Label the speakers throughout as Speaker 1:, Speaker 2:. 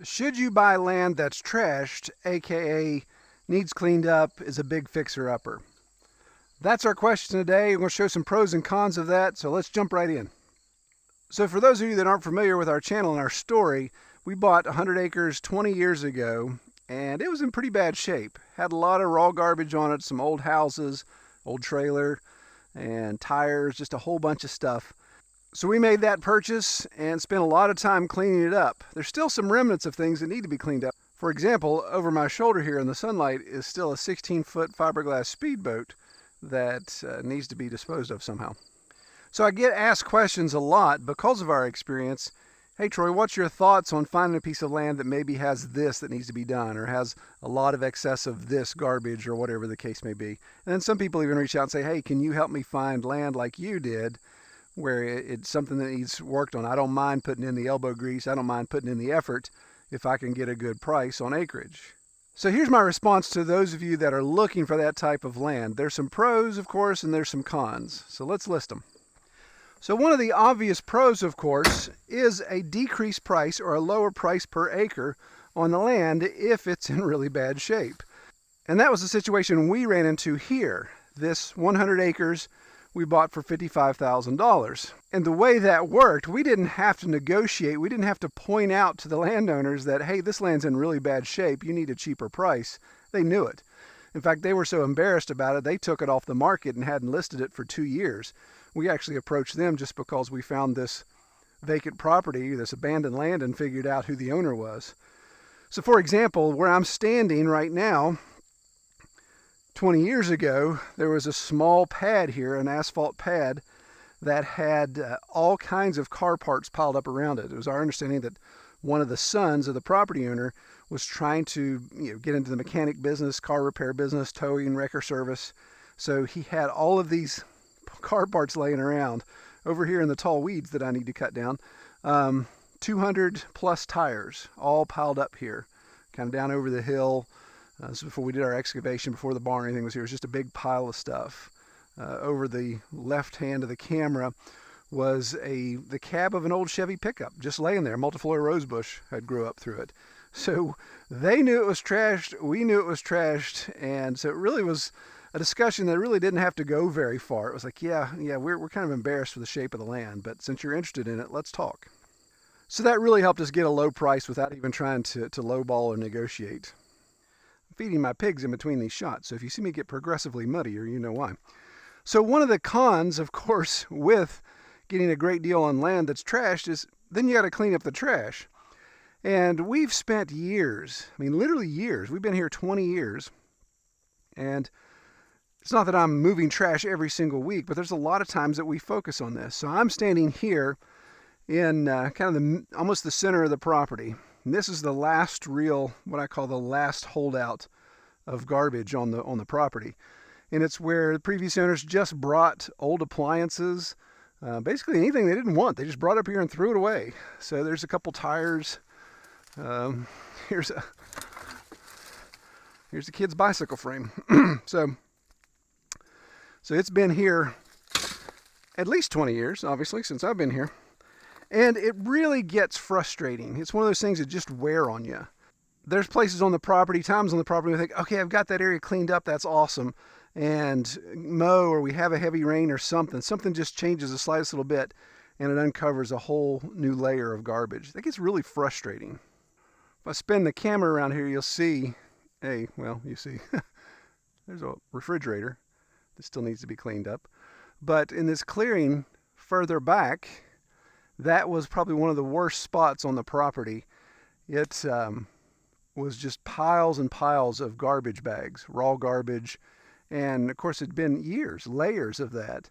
Speaker 1: Should you buy land that's trashed, aka needs cleaned up, is a big fixer-upper? That's our question today. We're going to show some pros and cons of that, so let's jump right in. So for those of you that aren't familiar with our channel and our story, we bought 100 acres 20 years ago, and it was in pretty bad shape. Had a lot of raw garbage on it, some old houses, old trailer, and tires, just a whole bunch of stuff. So we made that purchase and spent a lot of time cleaning it up. There's still some remnants of things that need to be cleaned up. For example, over my shoulder here in the sunlight is still a 16-foot fiberglass speedboat that needs to be disposed of somehow. So I get asked questions a lot because of our experience. Hey Troy, what's your thoughts on finding a piece of land that maybe has this that needs to be done, or has a lot of excess of this garbage, or whatever the case may be? And then some people even reach out and say, hey, can you help me find land like you did, where it's something that needs worked on? I don't mind putting in the elbow grease. I don't mind putting in the effort if I can get a good price on acreage. So here's my response to those of you that are looking for that type of land. There's some pros, of course, and there's some cons. So let's list them. So one of the obvious pros, of course, is a decreased price or a lower price per acre on the land if it's in really bad shape. And that was the situation we ran into here. This 100 acres we bought for $55,000. And the way that worked, we didn't have to negotiate. We didn't have to point out to the landowners that, hey, this land's in really bad shape. You need a cheaper price. They knew it. In fact, they were so embarrassed about it, they took it off the market and hadn't listed it for 2 years. We actually approached them just because we found this vacant property, this abandoned land, and figured out who the owner was. So for example, where I'm standing right now, 20 years ago, there was a small pad here, an asphalt pad, that had all kinds of car parts piled up around it. It was our understanding that one of the sons of the property owner was trying to get into the mechanic business, car repair business, towing, wrecker service. So he had all of these car parts laying around over here in the tall weeds that I need to cut down. 200 plus tires all piled up here, kind of down over the hill. This is before we did our excavation, before the barn or anything was here. It was just a big pile of stuff. Over the left hand of the camera was the cab of an old Chevy pickup, just laying there. Multiflora rosebush had grew up through it. So they knew it was trashed, we knew it was trashed, and so it really was a discussion that really didn't have to go very far. It was like, yeah, we're kind of embarrassed for the shape of the land, but since you're interested in it, let's talk. So that really helped us get a low price without even trying to lowball or negotiate. Feeding my pigs in between these shots, so if you see me get progressively muddier, you know why. So one of the cons, of course, with getting a great deal on land that's trashed is then you got to clean up the trash. And we've spent years, I mean literally years, we've been here 20 years, and it's not that I'm moving trash every single week, but there's a lot of times that we focus on this. So I'm standing here in kind of almost the center of the property. And this is the last real, what I call the last holdout of garbage on the property. And it's where the previous owners just brought old appliances, basically anything they didn't want. They just brought up here and threw it away. So there's a couple tires. Here's a kid's bicycle frame. So it's been here at least 20 years, obviously, since I've been here. And it really gets frustrating. It's one of those things that just wear on you. There's places on the property, times on the property, we think, okay, I've got that area cleaned up, that's awesome. And mow, or we have a heavy rain or something just changes the slightest little bit, and it uncovers a whole new layer of garbage. That gets really frustrating. If I spin the camera around here, you'll see, you see, there's a refrigerator that still needs to be cleaned up. But in this clearing further back, that was probably one of the worst spots on the property. It was just piles and piles of garbage bags, raw garbage, and of course it'd been years, layers of that.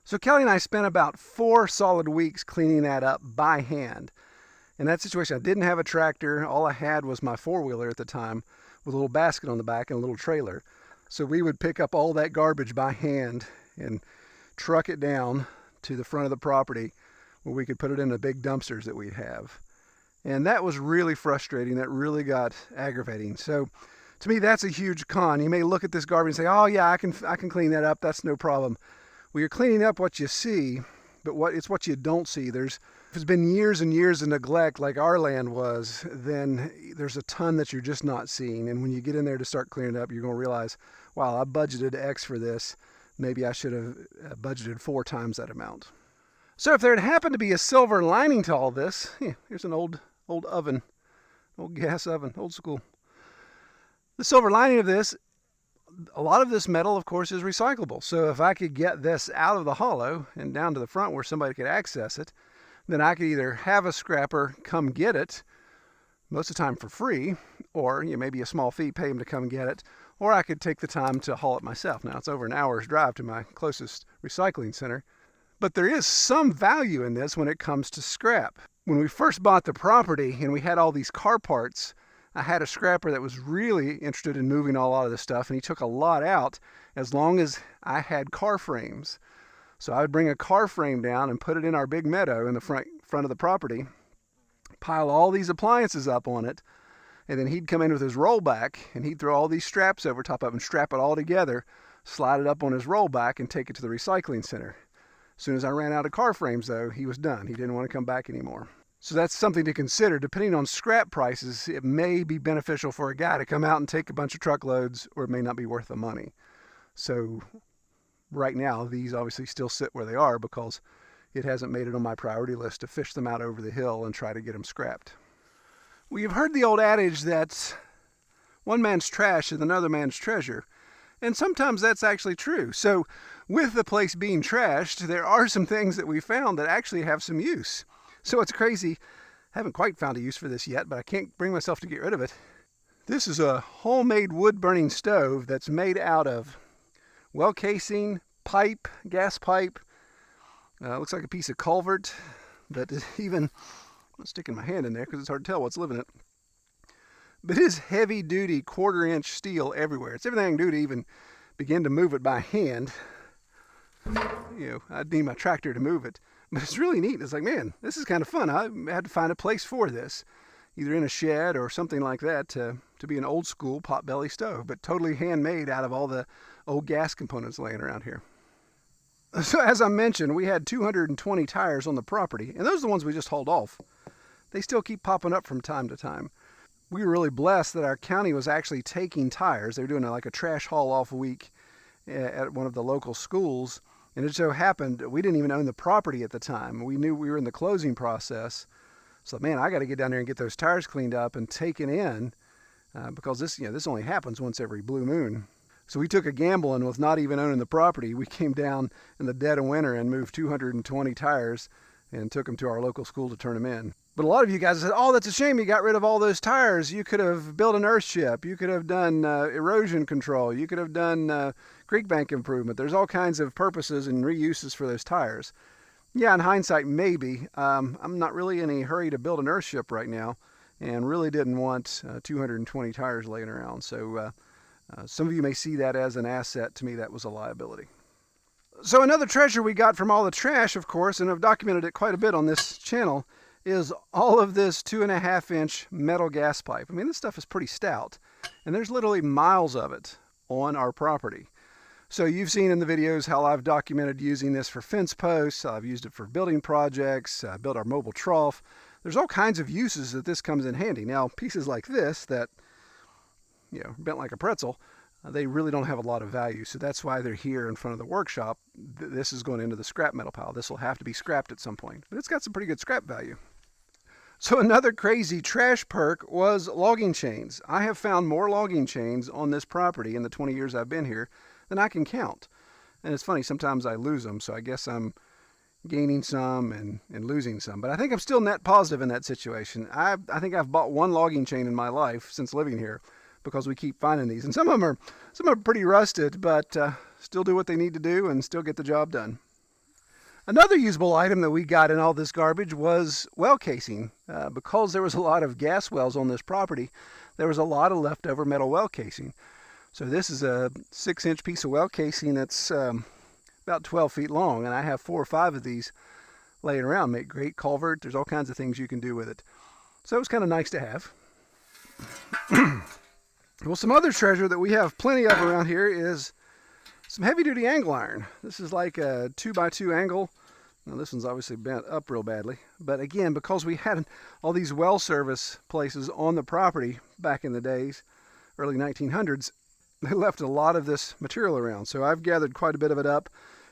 Speaker 1: So Kelly and I spent about 4 solid weeks cleaning that up by hand. In that situation, I didn't have a tractor. All I had was my 4-wheeler at the time with a little basket on the back and a little trailer. So we would pick up all that garbage by hand and truck it down to the front of the property where we could put it in the big dumpsters that we'd have. And that was really frustrating. That really got aggravating. So to me, that's a huge con. You may look at this garbage and say, oh yeah, I can clean that up. That's no problem. Well, you're cleaning up what you see, but it's what you don't see. There's If it's been years and years of neglect like our land was, then there's a ton that you're just not seeing. And when you get in there to start cleaning it up, you're going to realize, wow, I budgeted X for this. Maybe I should have budgeted 4 times that amount. So if there had happened to be a silver lining to all this, here's an old oven, old gas oven, old school. The silver lining of this, a lot of this metal, of course, is recyclable. So if I could get this out of the hollow and down to the front where somebody could access it, then I could either have a scrapper come get it, most of the time for free, or maybe a small fee, pay him to come get it, or I could take the time to haul it myself. Now, it's over an hour's drive to my closest recycling center, but there is some value in this when it comes to scrap. When we first bought the property and we had all these car parts, I had a scrapper that was really interested in moving a lot of this stuff, and he took a lot out as long as I had car frames. So I would bring a car frame down and put it in our big meadow in the front of the property, pile all these appliances up on it, and then he'd come in with his rollback and he'd throw all these straps over top of it and strap it all together, slide it up on his rollback, and take it to the recycling center. As soon as I ran out of car frames, though, he was done. He didn't want to come back anymore. So that's something to consider. Depending on scrap prices, it may be beneficial for a guy to come out and take a bunch of truckloads, or it may not be worth the money. So right now, these obviously still sit where they are because it hasn't made it on my priority list to fish them out over the hill and try to get them scrapped. We have heard the old adage that one man's trash is another man's treasure. And sometimes that's actually true. So with the place being trashed, there are some things that we found that actually have some use. So it's crazy. I haven't quite found a use for this yet, but I can't bring myself to get rid of it. This is a homemade wood burning stove that's made out of well casing, pipe, gas pipe. Looks like a piece of culvert, but even, I'm not sticking my hand in there because it's hard to tell what's living in it. But it is heavy duty 1/4-inch steel everywhere. It's everything I can do to even begin to move it by hand. I'd need my tractor to move it. But it's really neat. It's like, man, this is kind of fun. I had to find a place for this, either in a shed or something like that to be an old school potbelly stove, but totally handmade out of all the old gas components laying around here. So as I mentioned, we had 220 tires on the property, and those are the ones we just hauled off. They still keep popping up from time to time. We were really blessed that our county was actually taking tires. They were doing like a trash haul off week at one of the local schools. And it so happened, we didn't even own the property at the time. We knew we were in the closing process. So, man, I got to get down there and get those tires cleaned up and taken in because this only happens once every blue moon. So we took a gamble, and with not even owning the property, we came down in the dead of winter and moved 220 tires and took them to our local school to turn them in. But a lot of you guys said, oh, that's a shame you got rid of all those tires. You could have built an earth chip. You could have done erosion control. You could have done creek bank improvement. There's all kinds of purposes and reuses for those tires. Yeah, in hindsight, maybe. I'm not really in a hurry to build an earth chip right now and really didn't want 220 tires laying around. So some of you may see that as an asset. To me, that was a liability. So another treasure we got from all the trash, of course, and I've documented it quite a bit on this channel, is all of this 2.5-inch metal gas pipe. I mean, this stuff is pretty stout, and there's literally miles of it on our property. So you've seen in the videos how I've documented using this for fence posts. I've used it for building projects, built our mobile trough. There's all kinds of uses that this comes in handy. Now, pieces like this that, bent like a pretzel, they really don't have a lot of value. So that's why they're here in front of the workshop. This is going into the scrap metal pile. This will have to be scrapped at some point, but it's got some pretty good scrap value. So another crazy trash perk was logging chains. I have found more logging chains on this property in the 20 years I've been here than I can count. And it's funny, sometimes I lose them, so I guess I'm gaining some and losing some. But I think I'm still net positive in that situation. I think I've bought one logging chain in my life since living here because we keep finding these. And some of them are pretty rusted, but still do what they need to do and still get the job done. Another usable item that we got in all this garbage was well casing. Because there was a lot of gas wells on this property, there was a lot of leftover metal well casing. So this is a 6-inch piece of well casing that's about 12 feet long, and I have 4 or 5 of these laying around. Make great culvert. There's all kinds of things you can do with it. So it was kind of nice to have. Well, some other treasure that we have plenty of around here is some heavy-duty angle iron. This is like a 2x2 angle Now this one's obviously bent up real badly, but again, because we had all these well service places on the property back in the days, early 1900s, they left a lot of this material around. So I've gathered quite a bit of it up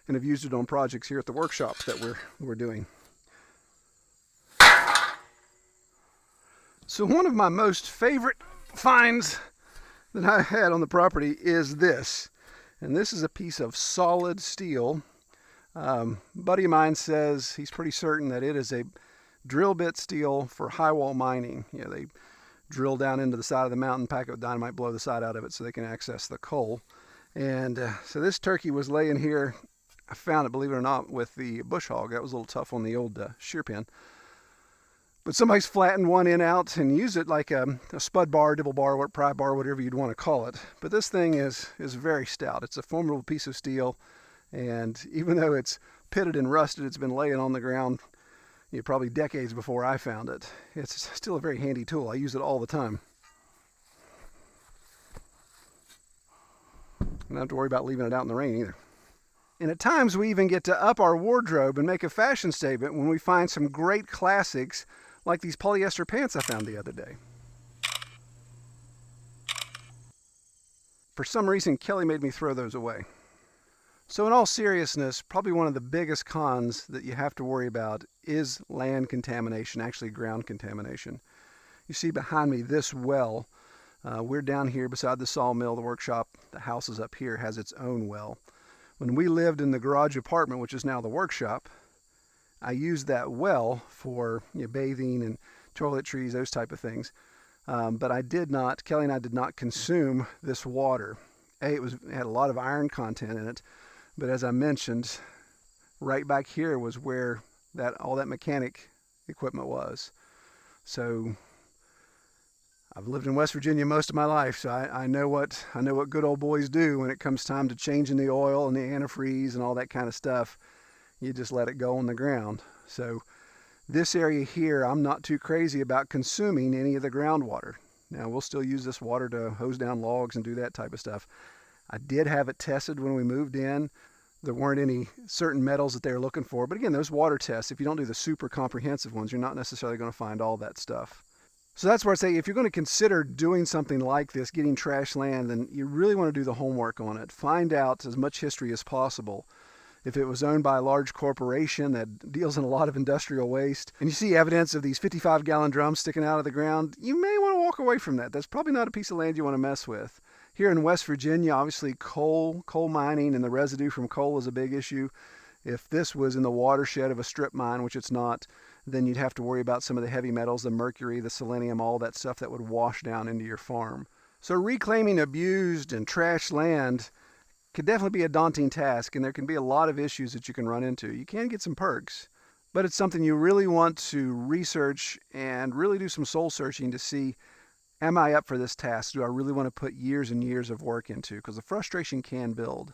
Speaker 1: and have used it on projects here at the workshop that we're doing. So one of my most favorite finds that I had on the property is this. And this is a piece of solid steel. Buddy of mine says he's pretty certain that it is a drill bit steel for high wall mining. You know, they drill down into the side of the mountain, pack it with dynamite, blow the side out of it so they can access the coal. And so this turkey was laying here. I found it, believe it or not, with the bush hog. That was a little tough on the old shear pin. But somebody's flattened one end out and used it like a spud bar, dibble bar, or pry bar, whatever you'd want to call it. But this thing is very stout. It's a formidable piece of steel. And even though it's pitted and rusted, it's been laying on the ground, you know, probably decades before I found it. It's still a very handy tool. I use it all the time. I don't have to worry about leaving it out in the rain either. And at times we even get to up our wardrobe and make a fashion statement when we find some great classics like these polyester pants I found the other day. For some reason, Kelly made me throw those away. So in all seriousness, probably one of the biggest cons that you have to worry about is land contamination, actually ground contamination. You see behind me this well. We're down here beside the sawmill, the workshop. The house is up here, has its own well. When we lived in the garage apartment, which is now the workshop, I used that well for bathing and toiletries, those type of things. But Kelly and I did not consume this water. It had a lot of iron content in it. But as I mentioned, right back here was where all that mechanic equipment was. So I've lived in West Virginia most of my life, so I know what good old boys do when it comes time to changing the oil and the antifreeze and all that kind of stuff. You just let it go on the ground. So this area here, I'm not too crazy about consuming any of the groundwater. Now we'll still use this water to hose down logs and do that type of stuff. I did have it tested when we moved in. There weren't any certain metals that they were looking for. But again, those water tests, if you don't do the super comprehensive ones, you're not necessarily going to find all that stuff. So that's where I say if you're going to consider doing something like this, getting trash land, then you really want to do the homework on it. Find out as much history as possible. If it was owned by a large corporation that deals in a lot of industrial waste, and you see evidence of these 55-gallon drums sticking out of the ground, you may want to walk away from that. That's probably not a piece of land you want to mess with. Here in West Virginia, obviously coal mining and the residue from coal is a big issue. If this was in the watershed of a strip mine, which it's not, then you'd have to worry about some of the heavy metals, the mercury, the selenium, all that stuff that would wash down into your farm. So reclaiming abused and trashed land could definitely be a daunting task, and there can be a lot of issues that you can run into. You can get some perks, but it's something you really want to research and really do some soul searching to see, am I up for this task? Do I really want to put years and years of work into? Because the frustration can build.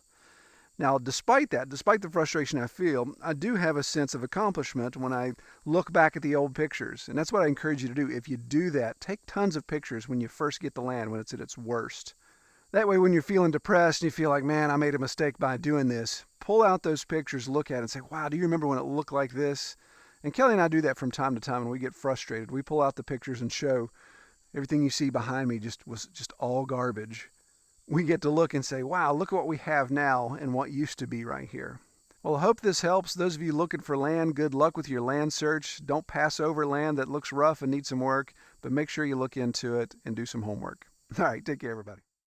Speaker 1: Now, despite the frustration I feel, I do have a sense of accomplishment when I look back at the old pictures. And that's what I encourage you to do. If you do that, take tons of pictures when you first get the land, when it's at its worst. That way, when you're feeling depressed and you feel like, man, I made a mistake by doing this, pull out those pictures, look at it and say, wow, do you remember when it looked like this? And Kelly and I do that from time to time when we get frustrated. We pull out the pictures and show everything you see behind me was just all garbage. We get to look and say, wow, look at what we have now and what used to be right here. Well, I hope this helps. Those of you looking for land, good luck with your land search. Don't pass over land that looks rough and needs some work, but make sure you look into it and do some homework. All right, take care, everybody.